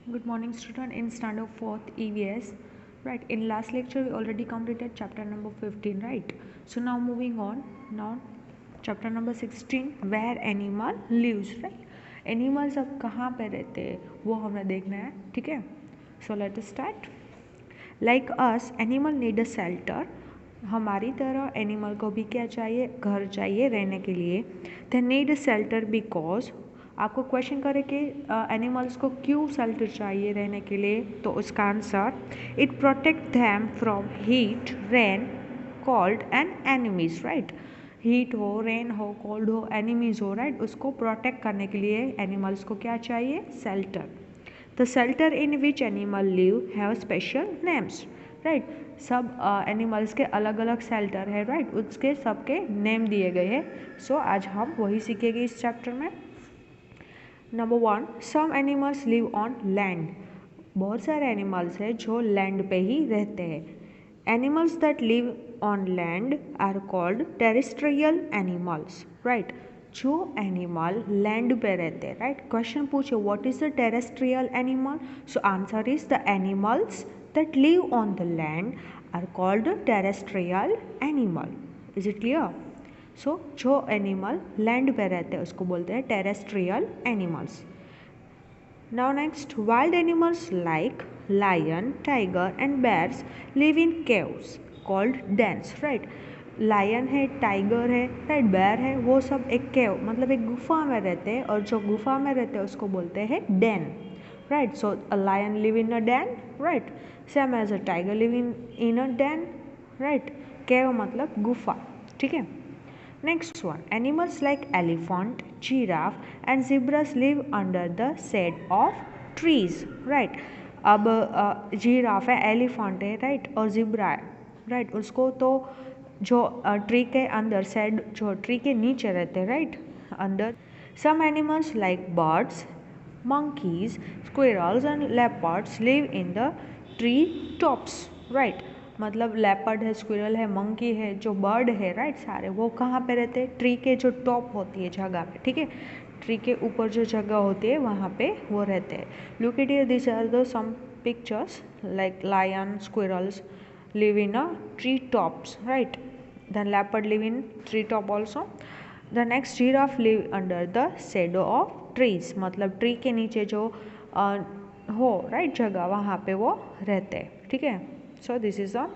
Good morning, student. In standard 4th EVS, right? In last lecture, we already completed chapter number 15, right? So now moving on. Now, chapter number 16, where animal lives, right? Animals अब कहाँ पे रहते हैं वो हमें देखना है, ठीक है? So let us start. Like us, animal need a shelter. हमारी तरह एनिमल को भी क्या चाहिए? घर चाहिए रहने के लिए. They need a shelter because आपको क्वेश्चन करे कि एनिमल्स को क्यों शेल्टर चाहिए रहने के लिए, तो उसका answer it protect them from heat, rain, cold and enemies, right? Heat हो, रेन हो, कोल्ड हो, एनिमीज हो, राइट? उसको प्रोटेक्ट करने के लिए एनिमल्स को क्या चाहिए? Shelter. The shelter in which animal live have special names, right? सब एनिमल्स के अलग अलग शेल्टर है, राइट? उसके सबके नेम दिए गए हैं. सो आज हम वही सीखेंगे इस चैप्टर में. Number 1, some animals live on land. बहुत सारे एनिमल्स हैं जो लैंड पे ही रहते हैं. Animals that live on land are called terrestrial animals, right? जो एनिमल लैंड पे रहते हैं, राइट? क्वेश्चन पूछे what is the terrestrial animal, so answer is the animals that live on the land are called terrestrial animal. Is it clear? So जो animal land पे रहते हैं उसको बोलते हैं terrestrial animals. Now next, wild animals like lion, tiger and bears live in caves called dense, right? Lion है, tiger है, right, bear है, वो सब एक केव मतलब एक गुफा में रहते हैं, और जो गुफा में रहते हैं उसको बोलते हैं den, right? So a lion live in a den, right? Same as a tiger live in a den, right? Cave मतलब गुफा, ठीक है? Next one, animals like elephant, giraffe and zebras live under the shade of trees, right? अब giraffe है, elephant है, right, और zebra है, right? उसको तो जो ट्री के अंदर शेड, जो ट्री के नीचे रहते हैं, राइट, अंदर. Some animals like birds, monkeys, squirrels and leopards live in the tree tops, right? मतलब लेपर्ड है, स्क्विरल है, मंकी है, जो बर्ड है, राइट, सारे वो कहाँ पे रहते हैं? ट्री के जो टॉप होती है जगह पे, ठीक है? ट्री के ऊपर जो जगह होती है वहाँ पे वो रहते हैं. Look at here, this are the some pictures like lion, squirrels live in a tree tops, right? Then leopard live in tree top also. The next, giraffe live under the shadow of trees, मतलब tree के नीचे जो हो, right, जगह वहाँ पे वो रहते हैं, ठीक है? So this is the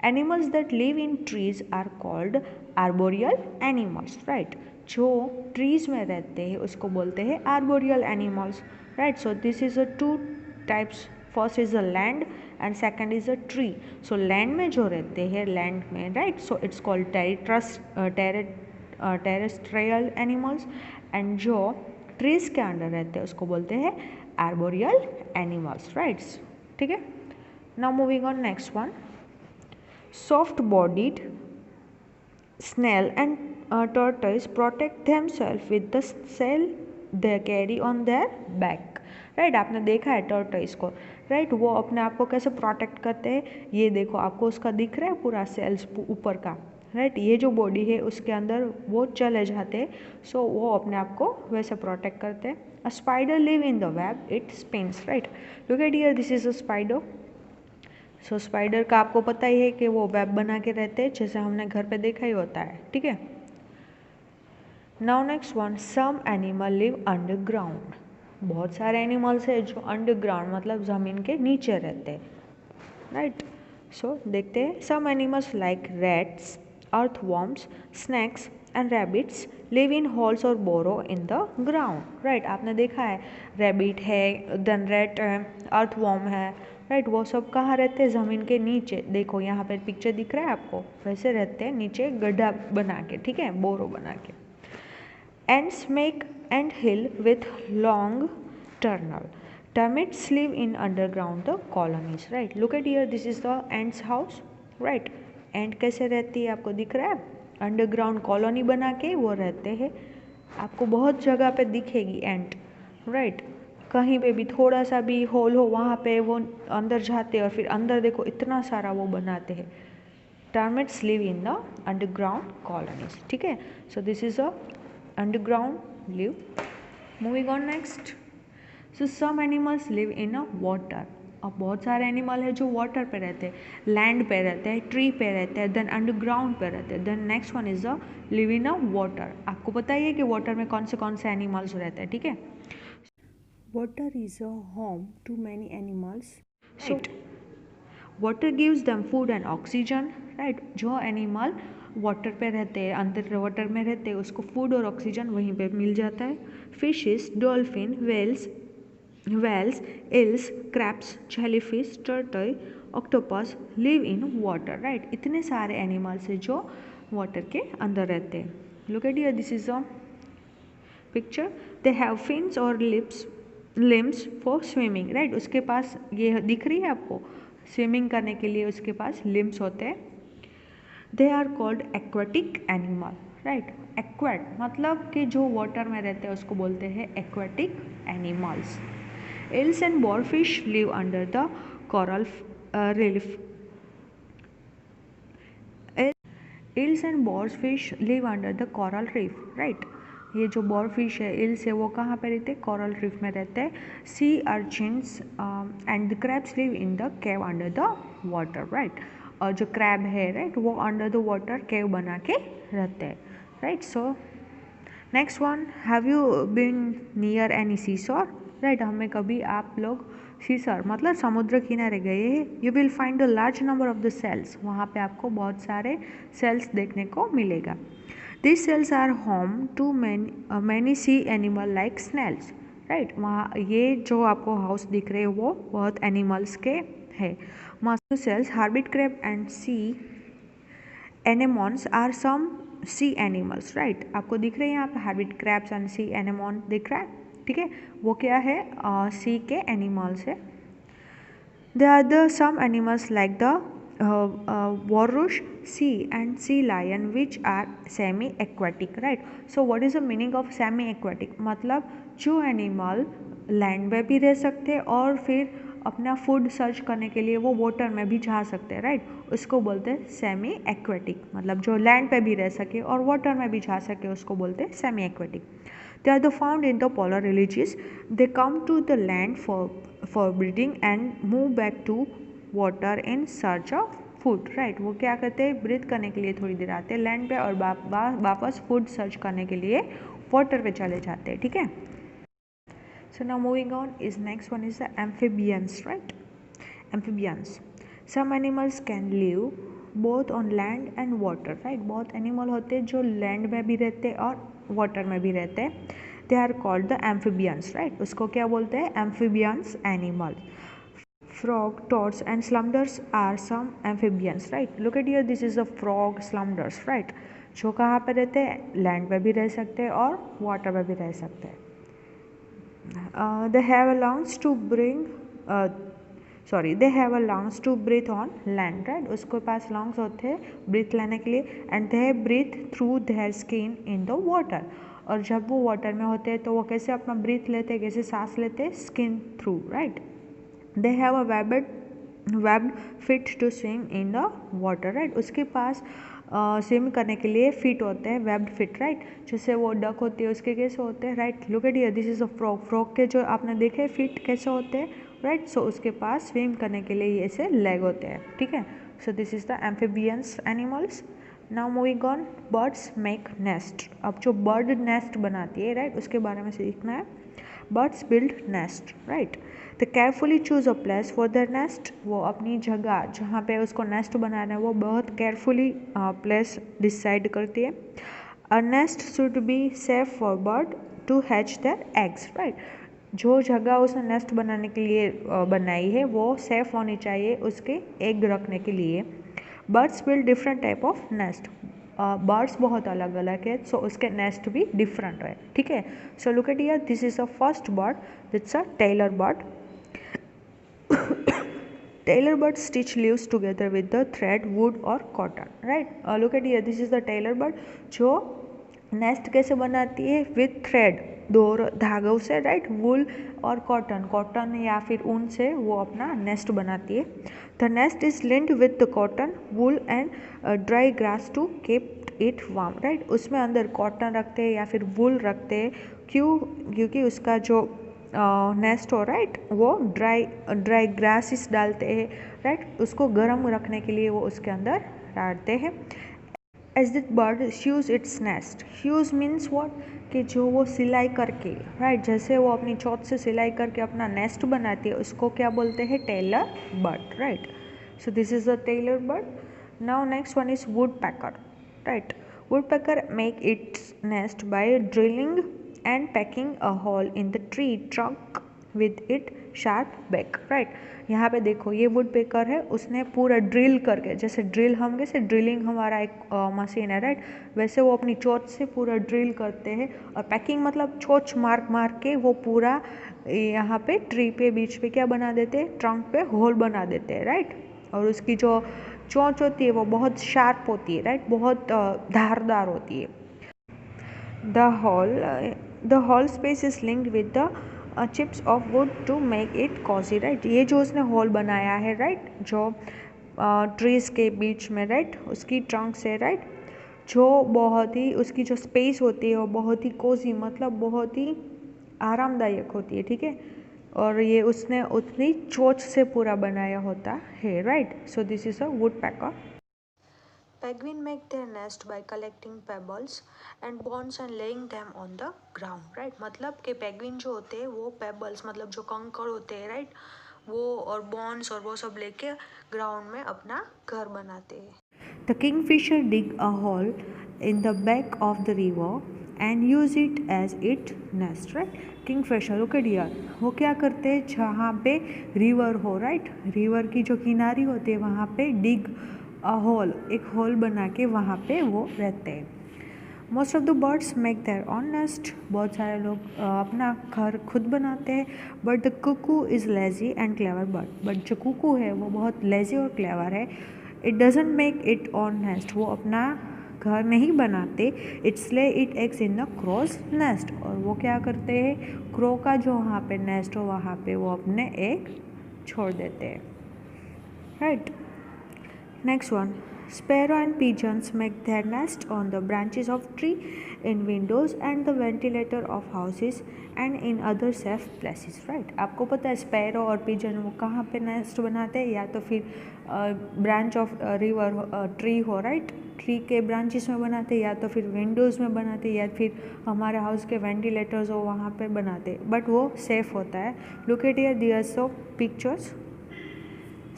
animals that live in trees are called arboreal animals, right? जो ट्रीज में रहते हैं उसको बोलते हैं arboreal animals, right? So this is a two types. First is a land and second is a tree. So land में जो रहते हैं, लैंड में, right, so it's called terrestrial animals, and जो ट्रीज के अंडर रहते हैं उसको बोलते हैं आर्बोरियल एनिमल्स, राइट? ठीक है. Now moving on next one. Soft bodied snail and tortoise protect themselves with the shell they carry on their back, right? आपने देखा है टॉर्टोइस को, राइट? वो अपने आप को कैसे प्रोटेक्ट करते हैं, ये देखो, आपको उसका दिख रहा है पूरा सेल्स ऊपर का, राइट? ये जो बॉडी है उसके अंदर वो चले जाते हैं, सो वो अपने आप को वैसे प्रोटेक्ट करते हैं. A spider live in the web it spins, right? Look at here, this is a spider. So spider का आपको पता ही है कि वो वेब बना के रहते हैं, जैसे हमने घर पे देखा ही होता है, ठीक है? Now next one, some animal live underground. बहुत सारे एनिमल्स है जो अंडरग्राउंड मतलब ज़मीन के नीचे रहते हैं, राइट? सो देखते हैं. Some animals like rats, earthworms, snakes and rabbits live in holes और burrow in the ground, right? आपने देखा है, रैबिट है, देन रैट है, अर्थवॉर्म है, राइट? वो सब कहाँ रहते हैं? ज़मीन के नीचे. देखो यहाँ पे पिक्चर दिख रहा है आपको, वैसे रहते हैं नीचे गड्ढा बना के, ठीक है, बोरो बना के. Ants make ant hill with long tunnel. Termites live in underground the colonies, right? Look at here, this is the ants house, right? Ant कैसे रहती है आपको दिख रहा है? अंडरग्राउंड कॉलोनी बना के वो रहते हैं. आपको बहुत जगह पे दिखेगी एंट, राइट? कहीं पे भी थोड़ा सा भी होल हो वहाँ पे वो अंदर जाते हैं, और फिर अंदर देखो इतना सारा वो बनाते हैं. Termites live in the underground colonies, ठीक है? So this is a underground live. Moving on next, so some animals live in a water. अब बहुत सारे एनिमल है जो वाटर पे रहते हैं, लैंड पे रहते हैं, ट्री पे रहते हैं, देन अंडरग्राउंड पे रहते हैं। Then next one is a live in a water. आपको पता ही है कि वाटर में कौन से एनिमल्स रहते हैं, ठीक है। Water is a home to many animals. Right. Water gives them food and oxygen, right. जो एनिमल वाटर पे रहते हैं, अंदर वाटर में रहते हैं, उसको फूड और ऑक्सीजन वहीं पे मिल जाता है। Fishes, dolphin, whales, eels, crabs, jellyfish, turtle, octopus live in water, right। इतने सारे एनिमल्स है जो वाटर के अंदर रहते हैं। Look at here, this is a picture. They have fins और लिम्स फॉर स्विमिंग, राइट। उसके पास ये दिख रही है आपको, स्विमिंग करने के लिए उसके पास लिम्स होते हैं। They are called aquatic animal, right. Aquatic मतलब कि जो वाटर में रहते हैं उसको बोलते हैं aquatic animals. Eels and boarfish live under the coral reef. Eels and boarfish live under the coral reef, right? ये जो बॉरफिश है, इल्स है, वो कहाँ पे रहते हैं? कोरल रीफ में रहते हैं। Sea urchins and the crabs live in the cave under the water, right. और जो क्रैब है, राइट, वो अंडर द वाटर केव बना के रहते हैं, right. So next one, have you been near any seashore, right. हमें कभी आप लोग सीसर मतलब समुद्र किनारे गए हैं। You will find the large number of the shells, वहाँ पे आपको बहुत सारे सेल्स देखने को मिलेगा। This shells are home to many sea animal like snails, right. वहाँ ये जो आपको हाउस दिख रहे हैं वो बहुत एनिमल्स के है। Master cells, hermit crab and sea anemones are some sea animals, right. आपको दिख रहे हैं यहाँ पे हार्बिट क्रैब्स एंड सी एनेमोन दिख रहा है, ठीक है। वो क्या है? सी के एनिमल्स है। They are the some animals like the walrus, sea and sea lion which are semi aquatic, right। so what is the meaning of semi aquatic? मतलब जो एनिमल लैंड में भी रह सकते हैं और फिर अपना फूड सर्च करने के लिए वो वाटर में भी जा सकते हैं, राइट। उसको बोलते हैं सेमी एक्वेटिक। मतलब जो लैंड पे भी रह सके और वाटर में भी जा सके उसको बोलते हैं semi aquatic. They are the found in the polar regions. They come to the land for breeding and move back to water in search of food, right। वो क्या करते हैं? ब्रीथ करने के लिए थोड़ी देर आते हैं लैंड पे और वापस फूड सर्च करने के लिए वाटर पे चले जाते हैं, ठीक है। So now moving on is next one is the amphibians, right। amphibians, some animals can live both on land and water, right। बहुत एनिमल होते हैं जो लैंड में भी रहते हैं और वाटर में भी रहते हैं। They are called the amphibians, right. उसको क्या बोलते हैं? Amphibians animal. Frog, toads and slumbers are some amphibians, right। look at here, this is a frog, slumbers, right। जो कहाँ पे रहते हैं? लैंड पे भी रह सकते हैं और वाटर पे भी रह सकते हैं। They have a lungs to bring they have a lungs to breathe on land, right। उसके पास lungs होते हैं ब्रीथ लेने के लिए and they breathe through their skin in the water। और जब वो वाटर में होते हैं तो वो कैसे अपना ब्रीथ लेते हैं, कैसे सांस लेते हैं? Skin through, right. They have a webbed feet to swim in the water, right. उसके पास स्विम करने के लिए फिट होते हैं, वेब्ड फिट, राइट। जैसे वो डक होती है उसके कैसे होते हैं, right. Look at here, this is a frog. Frog के जो आपने देखे फिट कैसे होते हैं, राइट। सो उसके पास स्विम करने के लिए ऐसे लेग होते हैं, ठीक है। So this is the amphibians animals. Now moving on, birds make nest. अब जो बर्ड नेस्ट बनाती है, राइट, उसके बारे में सीखना है। Birds build nest, right. They carefully choose a place for their nest. वो अपनी जगह जहाँ पे उसको नेस्ट बनाना है वो बहुत केयरफुली प्लेस डिसाइड करती है। A nest should be safe for bird to hatch their eggs, right. जो जगह उसने नेस्ट बनाने के लिए बनाई है वो सेफ होनी चाहिए उसके एग रखने के लिए। Birds build different type of nest. Birds बहुत अलग अलग है, सो उसके नेस्ट भी डिफरेंट है, ठीक है। So look at here, this is a first bird, it's a tailor bird. Tailor birds stitch leaves together with the thread, wood or cotton, right। look at here, this is the tailor bird जो nest कैसे बनाती है? With thread, दो धागों से, right. वुल और cotton या फिर ऊन से वो अपना नेस्ट बनाती है। The nest is linked with the cotton, wool and dry grass to keep it warm, right. उसमें अंदर कॉटन रखते हैं या फिर वुल रखते हैं क्यों? क्योंकि उसका जो नेस्ट हो राइट वो ड्राई ग्रासेस डालते हैं राइट, उसको गर्म रखने के लिए वो उसके अंदर डालते हैं। As the bird huge its nest, huge means what कि जो वो सिलाई करके राइट, जैसे वो अपनी चोंच से सिलाई करके अपना नेस्ट बनाती है उसको क्या बोलते हैं? Tailor bird right. So this is the tailor bird. Now next one is woodpecker right. Woodpecker make its nest by drilling and pecking a hole in the tree trunk with it sharp beak right. यहाँ पे देखो ये would picker है, उसने पूरा drill करके, जैसे drill हम कैसे ड्रिलिंग हमारा एक मशीन है राइट, वैसे वो अपनी चोंच से पूरा ड्रिल करते हैं। और पैकिंग मतलब चोंच मार के वो पूरा यहाँ पे ट्री पे बीच पे क्या बना देते हैं? ट्रंक पे होल बना देते हैं राइट। और उसकी जो चोंच होती है वो बहुत शार्प होती है राइट, बहुत धारदार होती है। The whole space is linked with the chips of wood to make it cozy right। ये जो उसने हॉल बनाया है राइट, जो ट्रीज के बीच में राइट, उसकी ट्रंक से राइट, जो बहुत ही उसकी जो स्पेस होती है वो बहुत ही कोजी मतलब बहुत ही आरामदायक होती है, ठीक है। और ये उसने उतनी चोंच से पूरा बनाया होता है right. So this is a would packer. Penguin make their nest by collecting pebbles and bones and laying them on the ground right। मतलब कि पेंगुइन जो होते हैं वो पेबल्स मतलब जो कंकड़ होते हैं राइट, वो और बोन्स और वो सब लेके ग्राउंड में अपना घर बनाते हैं। The kingfisher dig a hole in the back of the river and use it as its nest right। Kingfisher okay dear, वो क्या करते हैं जहाँ पे रिवर हो राइट, रिवर की जो किनारी होती है वहाँ पे डिग होल, एक होल बना के वहाँ पे वो रहते हैं। Most of the birds make their own nest, बहुत सारे लोग अपना घर खुद बनाते हैं। But the cuckoo is lazy and clever bird, but जो कुकू है वो बहुत लेजी और क्लेवर है। It doesn't make it own nest, वो अपना घर नहीं बनाते। Its lay it eggs in the crow's nest, और वो क्या करते हैं? क्रो का जो वहाँ पे नेस्ट हो वहाँ पे वो अपने एग छोड़ देते हैं right. Next one, sparrow and pigeons make their nest on the branches of tree, in windows and the ventilator of houses and in other safe places right। आपको पता है स्पैरो और पिजन वो कहाँ पे नेस्ट बनाते हैं? या तो फिर ब्रांच ऑफ रिवर ट्री हो राइट, ट्री के ब्रांचेस में बनाते हैं, या तो फिर विंडोज़ में बनाते हैं, या फिर हमारे हाउस के वेंटिलेटर्स हो वहाँ पे बनाते हैं, बट वो सेफ होता है। Look at here there so pictures,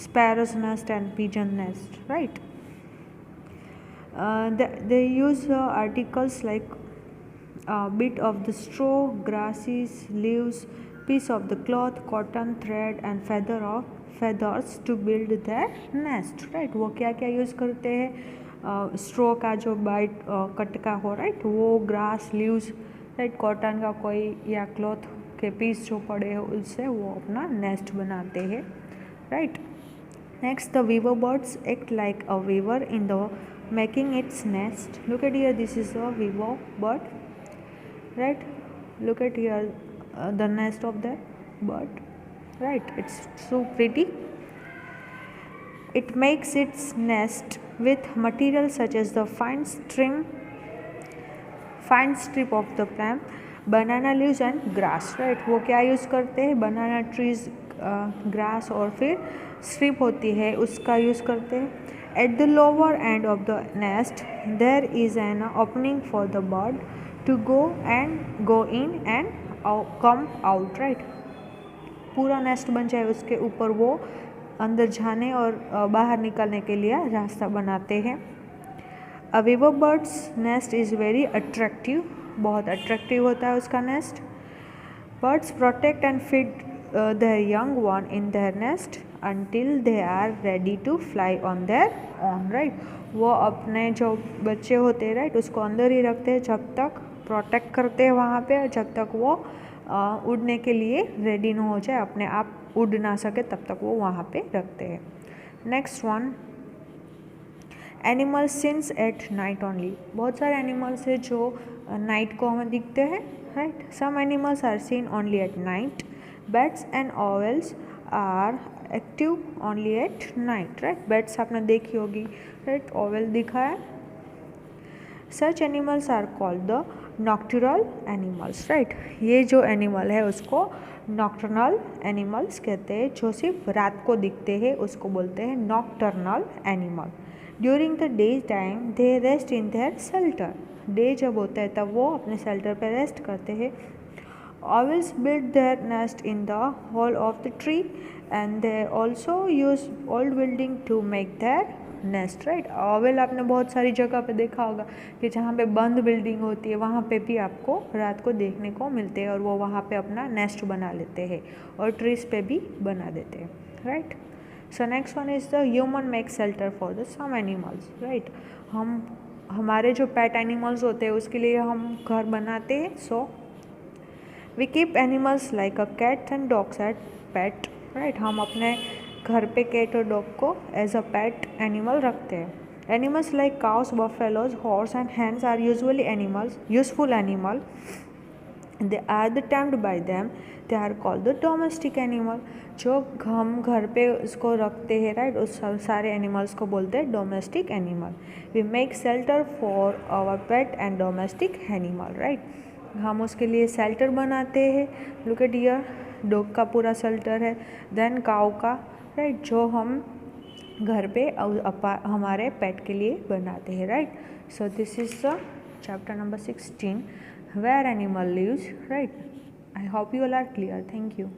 sparrow's nest and pigeon nest right। they use articles like a bit of the straw, grasses, leaves, piece of the cloth, cotton thread and feathers to build their nest right। वो क्या क्या use करते हैं? स्ट्रो का जो bite कटका हो right, वो grass leaves right, cotton का कोई या क्लॉथ के पीस जो पड़े हो उससे वो अपना नेस्ट बनाते हैं right. Next, the weaver birds act like a weaver in the making its nest. Look at here, this is a weaver bird, right? Look at here, the nest of the bird, right? It's so pretty. It makes its nest with material such as the fine strip of the plant, banana leaves and grass, right? वो क्या use करते हैं? बनाना trees, grass और फिर strip होती है उसका use करते हैं। At the lower end of the nest there is an opening for the bird to go in and come out right. पूरा नेस्ट बन जाए उसके ऊपर वो अंदर जाने और बाहर निकलने के लिए रास्ता बनाते हैं। अ weaver bird's nest is very attractive, बहुत अट्रैक्टिव होता है उसका nest. Birds protect and feed their young one in their nest until they are ready to fly on their own right। वो अपने जो बच्चे होते हैं राइट उसको अंदर ही रखते हैं जब तक, प्रोटेक्ट करते हैं वहाँ पे, जब तक वो उड़ने के लिए रेडी ना हो जाए, अपने आप उड़ ना सके तब तक वो वहाँ पे रखते हैं। Next one, animals scenes at night only, बहुत सारे एनिमल्स है जो नाइट को हमें दिखते हैं right. Some animals are seen only at night, bats and owls are active only at night right. Bats आपने देखी होगी राइट, ऑवल दिखा है। Such animals are called the nocturnal animals, right. ये जो एनिमल है उसको नॉक्टर्नल एनिमल्स कहते हैं। जो सिर्फ रात को दिखते हैं उसको बोलते हैं nocturnal animal. During the day time they rest in their shelter. Day जब होता है तब वो अपने शेल्टर पर रेस्ट करते हैं। Owls build their nest in the hole of the tree and they also use old building to make their nest, right। ऑवेल आपने बहुत सारी जगह पे देखा होगा कि जहाँ पे बंद बिल्डिंग होती है वहाँ पे भी आपको रात को देखने को मिलते हैं और वो वहाँ पे अपना नेस्ट बना लेते हैं और ट्रीज पे भी बना देते हैं, right. So next one is the human make shelter for the some animals, right. हम हमारे जो पेट एनिमल्स होते हैं उसके लिए हम घर बनाते हैं। So we keep animals like a cat and dogs at pet, right. हम अपने घर पे कैट और डॉग को एज अ पेट एनिमल रखते हैं। Animals like cows, buffaloes, horse and hens are usually animals useful animal. They are the tamed by them, they are called the domestic animal. जो हम घर पे उसको रखते हैं, राइट, उस सारे एनिमल्स को बोलते हैं domestic animal. We make shelter for our pet and domestic animal, right. हम उसके लिए शेल्टर बनाते हैं। लुक एट हियर, डॉग का पूरा शेल्टर है, देन काऊ का, राइट, जो हम घर पे हमारे पेट के लिए बनाते हैं, right. So this is the chapter number 16 where animal lives, right। I hope you all are clear. Thank you.